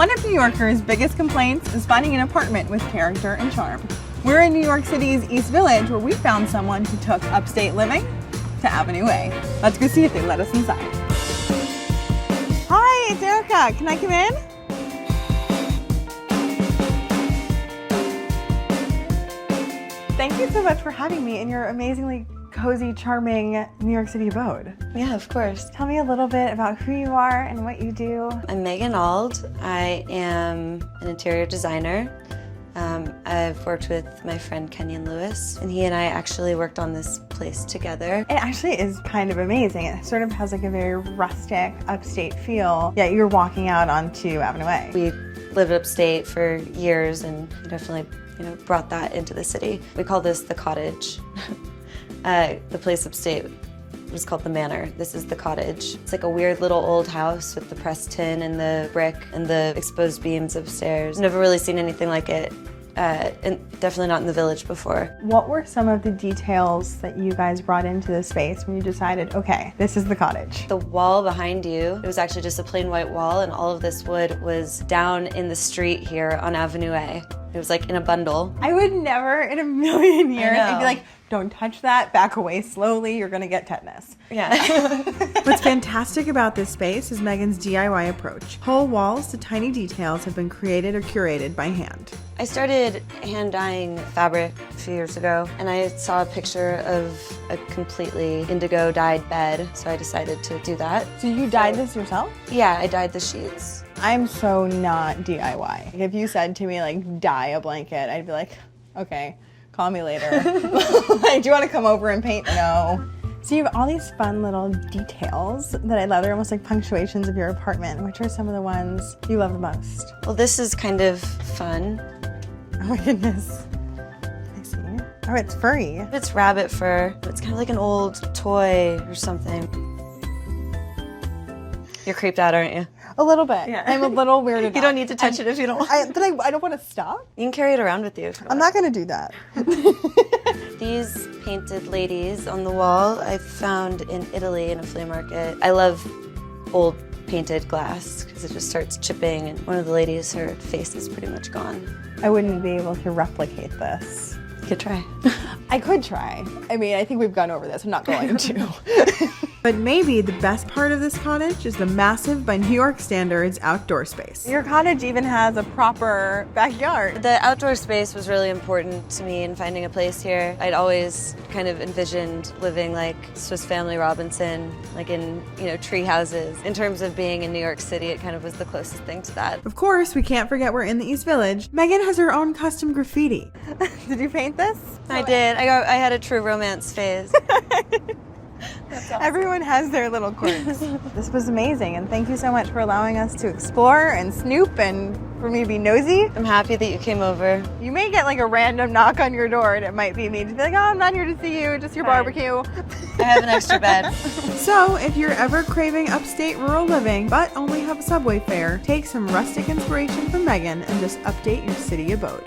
One of New Yorkers' biggest complaints is finding an apartment with character and charm. We're in New York City's East Village, where we found someone who took upstate living to Avenue A. Let's go see if they let us inside. Hi, it's Erika. Can I come in? Thank you so much for having me in your amazingly cozy, charming New York City abode. Yeah, of course. Tell me a little bit about who you are and what you do. I'm Megan Ald. I am an interior designer. I've worked with my friend Kenyon Lewis, and he and I actually worked on this place together. It actually is kind of amazing. It sort of has like a very rustic, upstate feel, yet you're walking out onto Avenue A. We lived upstate for years and definitely, brought that into the city. We call this the Cottage. The place upstate was called the Manor. This is the Cottage. It's like a weird little old house with the pressed tin and the brick and the exposed beams upstairs. Never really seen anything like it, and definitely not in the Village before. What were some of the details that you guys brought into the space when you decided, okay, this is the Cottage? The wall behind you, it was actually just a plain white wall, and all of this wood was down in the street here on Avenue A. It was like in a bundle. I would never in a million years, I know. I'd be like, don't touch that, back away slowly, you're gonna get tetanus. Yeah. What's fantastic about this space is Megan's DIY approach. Whole walls to tiny details have been created or curated by hand. I started hand dyeing fabric a few years ago, and I saw a picture of a completely indigo dyed bed, so I decided to do that. So you dyed this yourself? Yeah, I dyed the sheets. I'm so not DIY. If you said to me, like, dye a blanket, I'd be like, okay, call me later. Like, do you want to come over and paint? No. So you have all these fun little details that I love. They're almost like punctuations of your apartment. Which are some of the ones you love the most? Well, this is kind of fun. Oh my goodness. I see. Oh, it's furry. It's rabbit fur. It's kind of like an old toy or something. You're creeped out, aren't you? A little bit. Yeah. I'm a little weirded out. You don't need to touch it if you don't want. I don't want to stop. You can carry it around with you if you I'm not going to do that. These painted ladies on the wall I found in Italy in a flea market. I love old painted glass because it just starts chipping, and one of the ladies, her face is pretty much gone. I wouldn't be able to replicate this. You could try. I could try. I mean, I think we've gone over this. I'm not going to. But maybe the best part of this cottage is the massive, by New York standards, outdoor space. Your cottage even has a proper backyard. The outdoor space was really important to me in finding a place here. I'd always kind of envisioned living like Swiss Family Robinson, like in, tree houses. In terms of being in New York City, it kind of was the closest thing to that. Of course, we can't forget we're in the East Village. Megan has her own custom graffiti. Did you paint this? I did. I had a true romance phase. Awesome. Everyone has their little quirks. This was amazing, and thank you so much for allowing us to explore and snoop and for me to be nosy. I'm happy that you came over. You may get like a random knock on your door, and it might be me to be like, oh, I'm not here to see you, just your barbecue. I have an extra bed. So if you're ever craving upstate rural living, but only have a subway fare, take some rustic inspiration from Megan and just update your city abode.